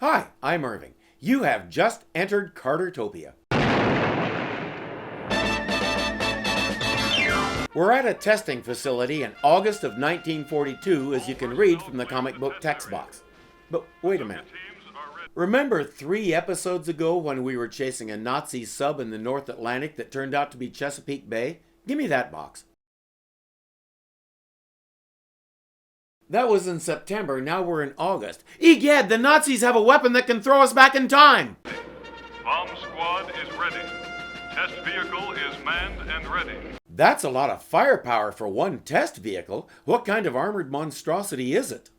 Hi, I'm Irving. You have just entered Cartertopia. We're at a testing facility in August of 1942, as you can read from the comic book text box. But wait a minute. Remember 3 episodes ago when we were chasing a Nazi sub in the North Atlantic that turned out to be Chesapeake Bay? Give me that box. That was in September, now we're in August. Egad, the Nazis have a weapon that can throw us back in time! Bomb squad is ready. Test vehicle is manned and ready. That's a lot of firepower for one test vehicle. What kind of armored monstrosity is it?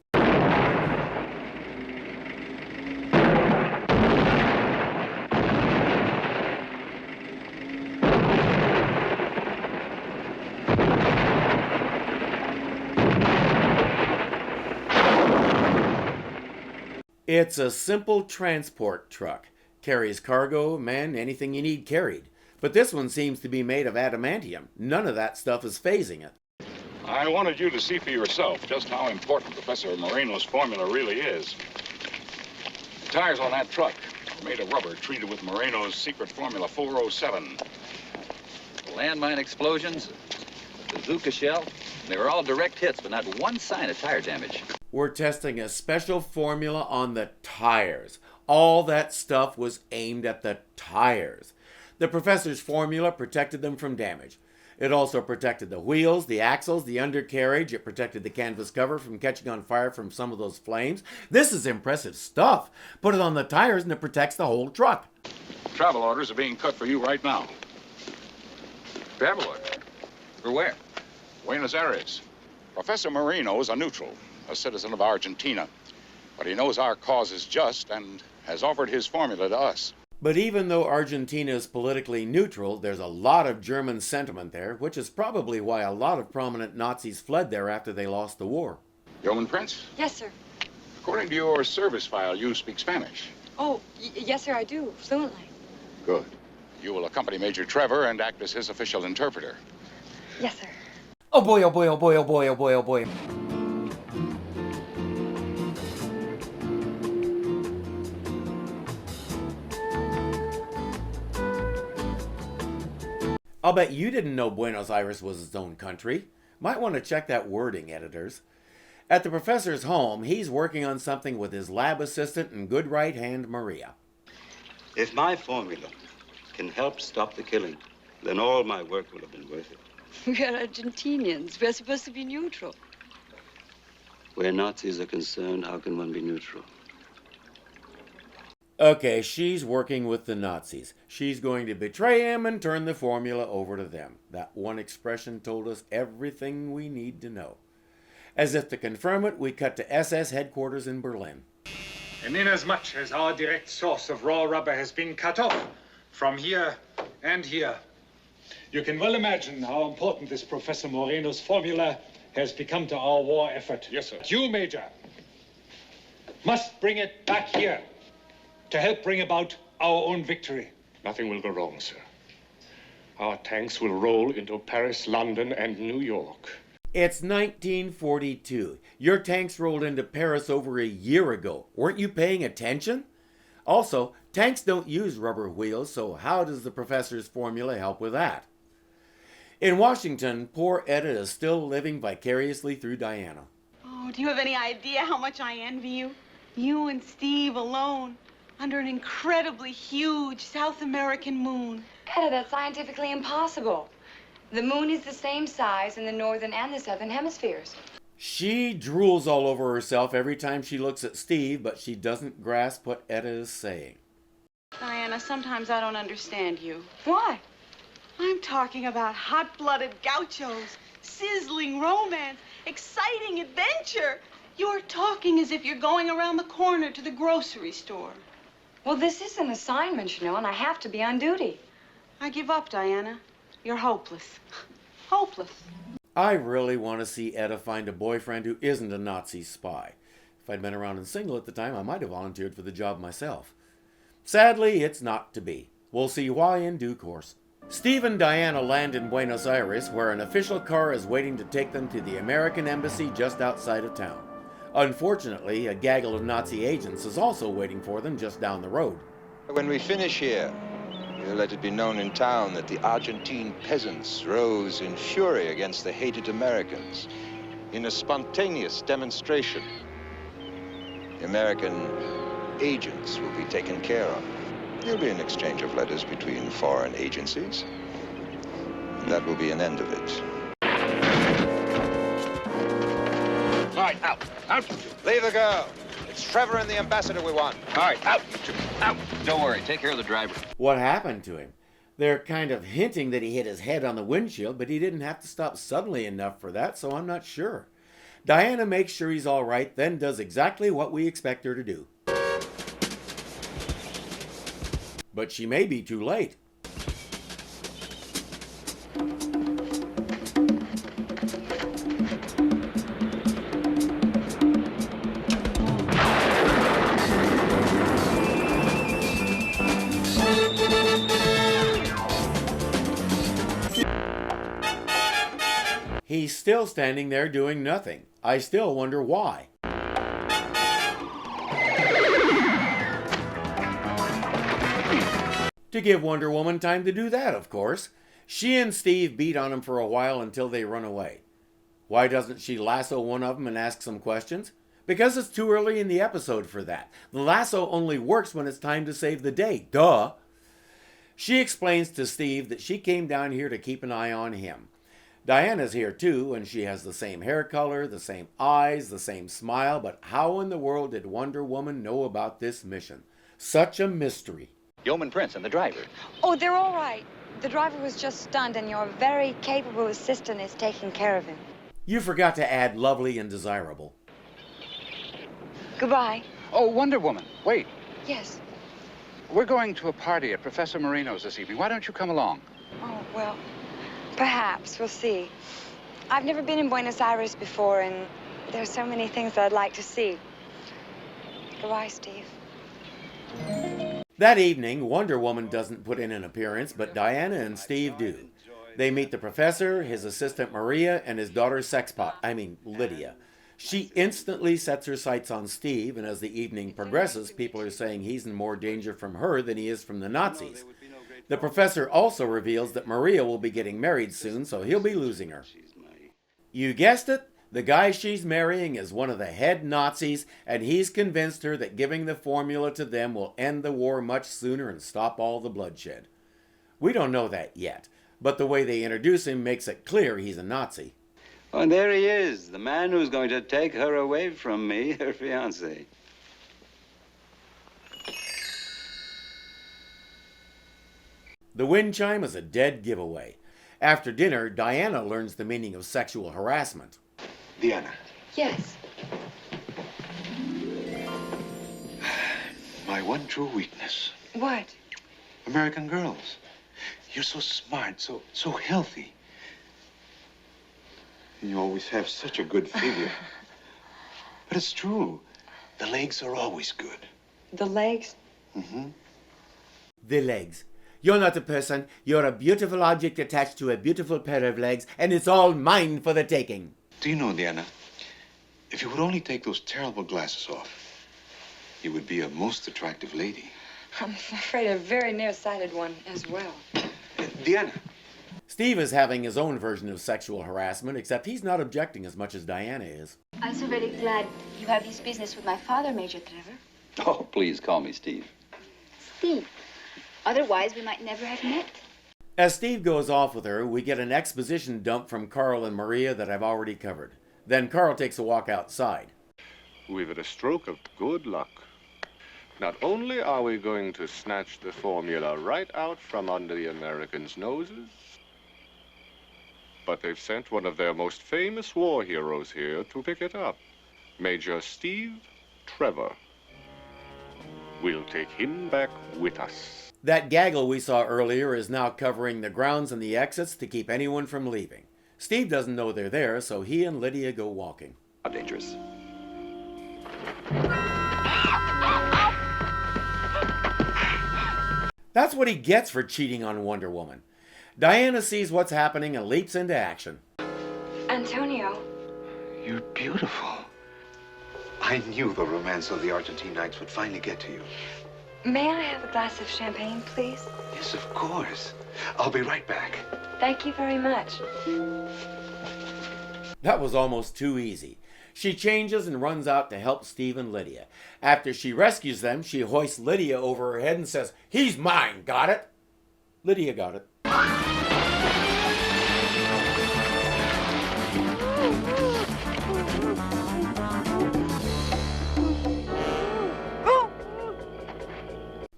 It's a simple transport truck. Carries cargo, men, anything you need carried. But this one seems to be made of adamantium. None of that stuff is phasing it. I wanted you to see for yourself just how important Professor Moreno's formula really is. The tires on that truck are made of rubber treated with Moreno's secret formula 407. The landmine explosions, the bazooka shell, they were all direct hits, but not one sign of tire damage. We're testing a special formula on the tires. All that stuff was aimed at the tires. The professor's formula protected them from damage. It also protected the wheels, the axles, the undercarriage. It protected the canvas cover from catching on fire from some of those flames. This is impressive stuff. Put it on the tires and it protects the whole truck. Travel orders are being cut for you right now. Travel order? For where? Buenos Aires. Professor Moreno is a neutral, a citizen of Argentina. But he knows our cause is just and has offered his formula to us. But even though Argentina is politically neutral, there's a lot of German sentiment there, which is probably why a lot of prominent Nazis fled there after they lost the war. Yeoman Prince? Yes, sir. According to your service file, you speak Spanish. Oh, yes, sir, I do, fluently. Good. You will accompany Major Trevor and act as his official interpreter. Yes, sir. Oh boy, oh boy, oh boy, oh boy, oh boy, oh boy. I'll bet you didn't know Buenos Aires was its own country. Might want to check that wording, editors. At the professor's home, he's working on something with his lab assistant and good right hand, Maria. If my formula can help stop the killing, then all my work will have been worth it. We're Argentinians. We're supposed to be neutral. Where Nazis are concerned, how can one be neutral? Okay, she's working with the Nazis. She's going to betray him and turn the formula over to them. That one expression told us everything we need to know. As if to confirm it, we cut to SS headquarters in Berlin. And inasmuch as our direct source of raw rubber has been cut off from here and here, you can well imagine how important this Professor Moreno's formula has become to our war effort. Yes, sir. You, Major, must bring it back here to help bring about our own victory. Nothing will go wrong, sir. Our tanks will roll into Paris, London, and New York. It's 1942. Your tanks rolled into Paris over a year ago. Weren't you paying attention? Also, tanks don't use rubber wheels, so how does the professor's formula help with that? In Washington, poor Etta is still living vicariously through Diana. Oh, do you have any idea how much I envy you? You and Steve alone, under an incredibly huge South American moon. Etta, that's scientifically impossible. The moon is the same size in the northern and the southern hemispheres. She drools all over herself every time she looks at Steve, but she doesn't grasp what Etta is saying. Diana, sometimes I don't understand you. Why? I'm talking about hot-blooded gauchos, sizzling romance, exciting adventure. You're talking as if you're going around the corner to the grocery store. Well, this is an assignment, you know, and I have to be on duty. I give up, Diana. You're hopeless. Hopeless. I really want to see Etta find a boyfriend who isn't a Nazi spy. If I'd been around and single at the time, I might have volunteered for the job myself. Sadly, it's not to be. We'll see why in due course. Steve and Diana land in Buenos Aires, where an official car is waiting to take them to the American embassy just outside of town. Unfortunately, a gaggle of Nazi agents is also waiting for them just down the road. When we finish here, we'll let it be known in town that the Argentine peasants rose in fury against the hated Americans in a spontaneous demonstration. The American agents will be taken care of. There'll be an exchange of letters between foreign agencies. That will be an end of it. All right, out. Out. Leave the girl. It's Trevor and the ambassador we want. All right, out. Out. Don't worry. Take care of the driver. What happened to him? They're kind of hinting that he hit his head on the windshield, but he didn't have to stop suddenly enough for that, so I'm not sure. Diana makes sure he's all right, then does exactly what we expect her to do. But she may be too late. He's still standing there doing nothing. I still wonder why. To give Wonder Woman time to do that, of course. She and Steve beat on him for a while until they run away. Why doesn't she lasso one of them and ask some questions? Because it's too early in the episode for that. The lasso only works when it's time to save the day. Duh! She explains to Steve that she came down here to keep an eye on him. Diana's here too, and she has the same hair color, the same eyes, the same smile, but how in the world did Wonder Woman know about this mission? Such a mystery. Yeoman Prince and the driver. Oh, they're all right. The driver was just stunned, and your very capable assistant is taking care of him. You forgot to add lovely and desirable. Goodbye. Oh, Wonder Woman, wait. Yes. We're going to a party at Professor Moreno's this evening. Why don't you come along? Oh, well, perhaps. We'll see. I've never been in Buenos Aires before, and there's so many things that I'd like to see. Goodbye, Steve. That evening, Wonder Woman doesn't put in an appearance, but Diana and Steve do. They meet the professor, his assistant Maria, and his daughter Lydia. She instantly sets her sights on Steve, and as the evening progresses, people are saying he's in more danger from her than he is from the Nazis. The professor also reveals that Maria will be getting married soon, so he'll be losing her. You guessed it, the guy she's marrying is one of the head Nazis, and he's convinced her that giving the formula to them will end the war much sooner and stop all the bloodshed. We don't know that yet, but the way they introduce him makes it clear he's a Nazi. Oh, and there he is, the man who's going to take her away from me, her fiancé. The wind chime is a dead giveaway. After dinner, Diana learns the meaning of sexual harassment. Diana, Yes. my one true weakness. What? American girls. You're so smart, so healthy. You always have such a good figure. But it's true. The legs are always good. The legs? Mm-hmm. The legs. You're not a person. You're a beautiful object attached to a beautiful pair of legs, and it's all mine for the taking. Do you know, Diana, if you would only take those terrible glasses off, you would be a most attractive lady. I'm afraid a very nearsighted one as well. Diana. Steve is having his own version of sexual harassment, except he's not objecting as much as Diana is. I'm so very glad you have this business with my father, Major Trevor. Oh, please call me Steve. Steve. Otherwise, we might never have met. As Steve goes off with her, we get an exposition dump from Carl and Maria that I've already covered. Then Carl takes a walk outside. We've had a stroke of good luck. Not only are we going to snatch the formula right out from under the Americans' noses, but they've sent one of their most famous war heroes here to pick it up, Major Steve Trevor. We'll take him back with us. That gaggle we saw earlier is now covering the grounds and the exits to keep anyone from leaving. Steve doesn't know they're there, so he and Lydia go walking. How dangerous. That's what he gets for cheating on Wonder Woman. Diana sees what's happening and leaps into action. Antonio. You're beautiful. I knew the romance of the Argentine nights would finally get to you. May I have a glass of champagne, please? Yes, of course. I'll be right back. Thank you very much. That was almost too easy. She changes and runs out to help Steve and Lydia. After she rescues them, she hoists Lydia over her head and says, "He's mine, got it?" Lydia got it.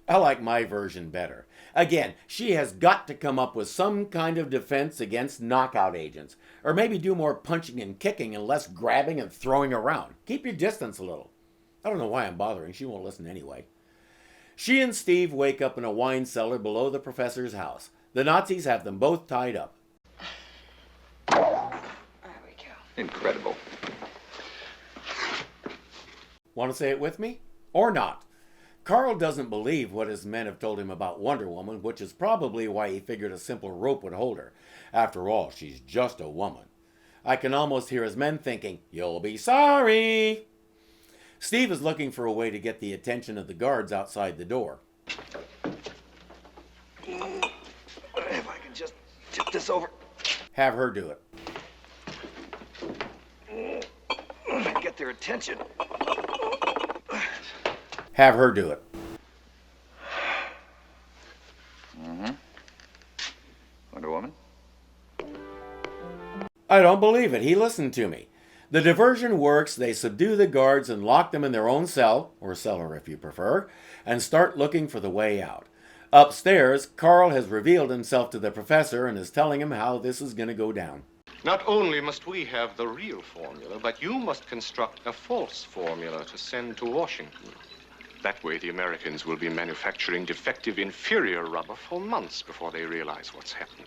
I like my version better. Again, she has got to come up with some kind of defense against knockout agents. Or maybe do more punching and kicking and less grabbing and throwing around. Keep your distance a little. I don't know why I'm bothering. She won't listen anyway. She and Steve wake up in a wine cellar below the professor's house. The Nazis have them both tied up. There we go. Incredible. Want to say it with me? Or not? Carl doesn't believe what his men have told him about Wonder Woman, which is probably why he figured a simple rope would hold her. After all, she's just a woman. I can almost hear his men thinking, "You'll be sorry." Steve is looking for a way to get the attention of the guards outside the door. If I can just tip this over. Have her do it. Get their attention. Have her do it. Wonder Woman? I don't believe it. He listened to me. The diversion works. They subdue the guards and lock them in their own cell, or cellar if you prefer, and start looking for the way out. Upstairs, Carl has revealed himself to the professor and is telling him how this is going to go down. Not only must we have the real formula, but you must construct a false formula to send to Washington. That way, the Americans will be manufacturing defective inferior rubber for months before they realize what's happened.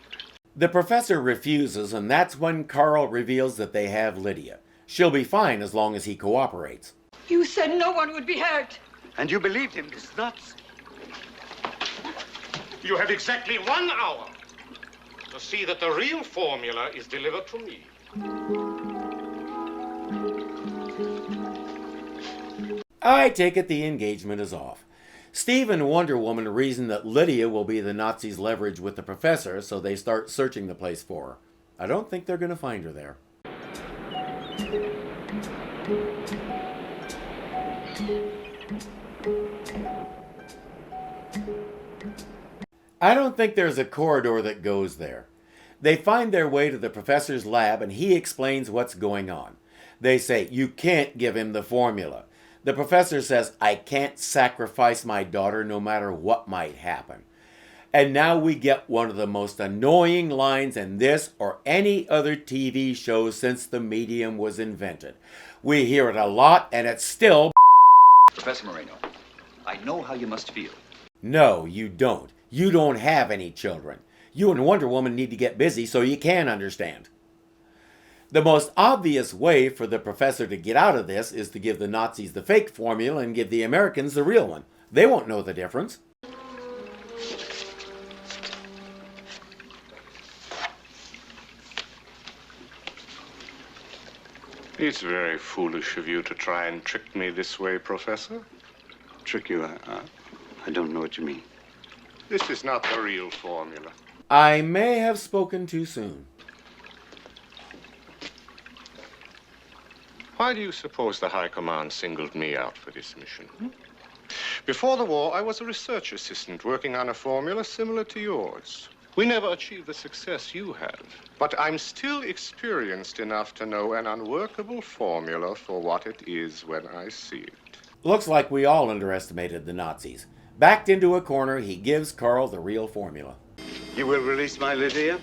The professor refuses, and that's when Carl reveals that they have Lydia. She'll be fine as long as he cooperates. You said no one would be hurt. And you believed him, this nuts. You have exactly 1 hour to see that the real formula is delivered to me. I take it the engagement is off. Steve and Wonder Woman reason that Lydia will be the Nazis' leverage with the professor, so they start searching the place for her. I don't think they're going to find her there. I don't think there's a corridor that goes there. They find their way to the professor's lab and he explains what's going on. They say, "You can't give him the formula." The professor says, "I can't sacrifice my daughter no matter what might happen." And now we get one of the most annoying lines in this or any other TV show since the medium was invented. We hear it a lot and it's still Professor Moreno, I know how you must feel. No, you don't. You don't have any children. You and Wonder Woman need to get busy so you can understand. The most obvious way for the professor to get out of this is to give the Nazis the fake formula and give the Americans the real one. They won't know the difference. It's very foolish of you to try and trick me this way, Professor. Trick you? I don't know what you mean. This is not the real formula. I may have spoken too soon. Why do you suppose the High Command singled me out for this mission? Before the war, I was a research assistant working on a formula similar to yours. We never achieved the success you have, but I'm still experienced enough to know an unworkable formula for what it is when I see it. Looks like we all underestimated the Nazis. Backed into a corner, he gives Carl the real formula. You will release my Lydia?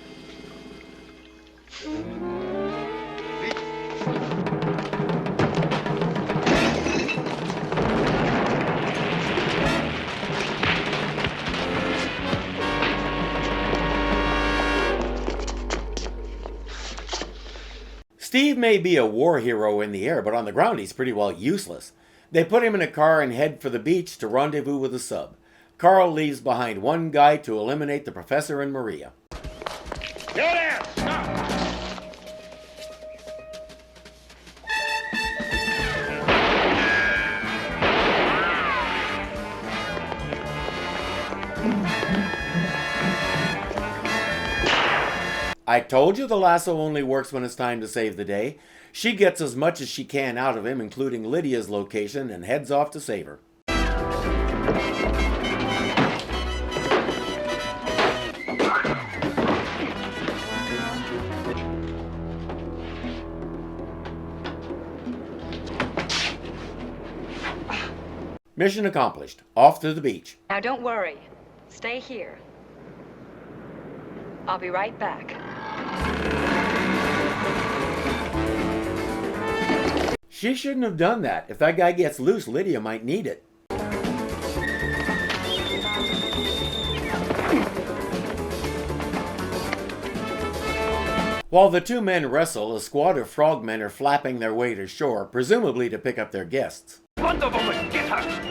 Steve may be a war hero in the air, but on the ground he's pretty well useless. They put him in a car and head for the beach to rendezvous with a sub. Carl leaves behind one guy to eliminate the professor and Maria. Yo there! Stop! I told you the lasso only works when it's time to save the day. She gets as much as she can out of him, including Lydia's location, and heads off to save her. Mission accomplished. Off to the beach. Now don't worry. Stay here. I'll be right back. She shouldn't have done that. If that guy gets loose, Lydia might need it. While the two men wrestle, a squad of frogmen are flapping their way to shore, presumably to pick up their guests. Wonder Woman, get her!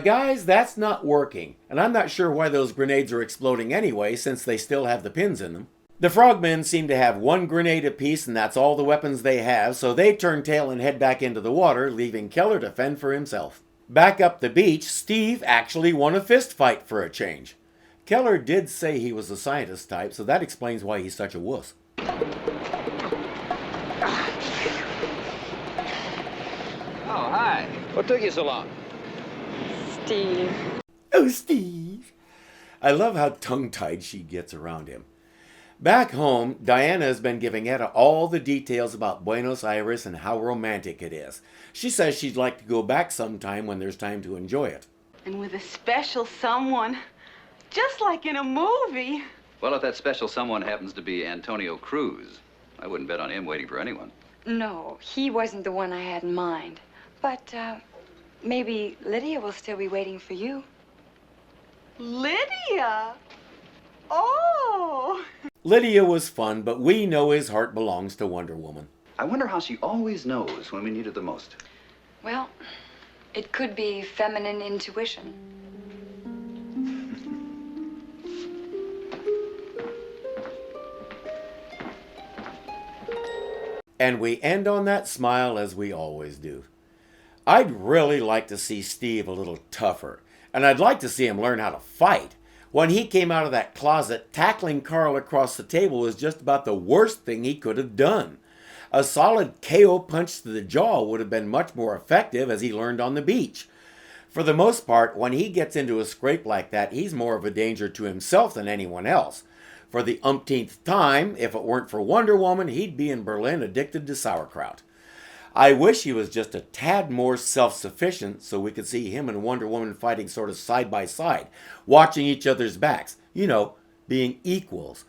Guys, that's not working. And I'm not sure why those grenades are exploding anyway, since they still have the pins in them. The frogmen seem to have one grenade apiece, and that's all the weapons they have, so they turn tail and head back into the water, leaving Keller to fend for himself. Back up the beach, Steve actually won a fist fight for a change. Keller did say he was a scientist type, so that explains why he's such a wuss. Oh, hi. What took you so long? Steve. Oh, Steve. I love how tongue-tied she gets around him. Back home, Diana has been giving Etta all the details about Buenos Aires and how romantic it is. She says she'd like to go back sometime when there's time to enjoy it. And with a special someone, just like in a movie. Well, if that special someone happens to be Antonio Cruz, I wouldn't bet on him waiting for anyone. No, he wasn't the one I had in mind. But, maybe Lydia will still be waiting for you. Lydia? Oh! Lydia was fun, but we know his heart belongs to Wonder Woman. I wonder how she always knows when we need her the most. Well, it could be feminine intuition. And we end on that smile as we always do. I'd really like to see Steve a little tougher, and I'd like to see him learn how to fight. When he came out of that closet, tackling Carl across the table was just about the worst thing he could have done. A solid KO punch to the jaw would have been much more effective, as he learned on the beach. For the most part, when he gets into a scrape like that, he's more of a danger to himself than anyone else. For the umpteenth time, if it weren't for Wonder Woman, he'd be in Berlin addicted to sauerkraut. I wish he was just a tad more self-sufficient so we could see him and Wonder Woman fighting sort of side by side, watching each other's backs, you know, being equals.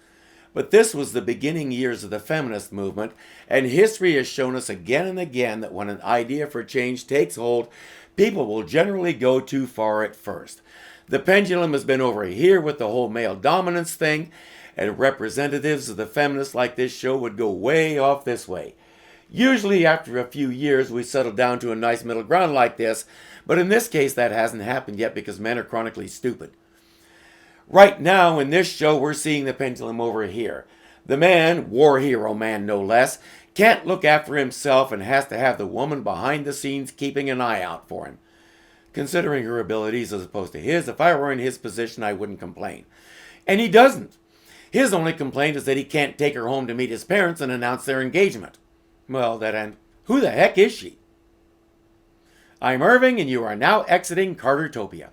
But this was the beginning years of the feminist movement, and history has shown us again and again that when an idea for change takes hold, people will generally go too far at first. The pendulum has been over here with the whole male dominance thing, and representatives of the feminists like this show would go way off this way. Usually after a few years we settle down to a nice middle ground like this, but in this case that hasn't happened yet because men are chronically stupid. Right now in this show we're seeing the pendulum over here. The man, war hero man no less, can't look after himself and has to have the woman behind the scenes keeping an eye out for him. Considering her abilities as opposed to his, if I were in his position I wouldn't complain. And he doesn't. His only complaint is that he can't take her home to meet his parents and announce their engagement. Well, that end. Who the heck is she? I'm Irving, and you are now exiting Cartertopia.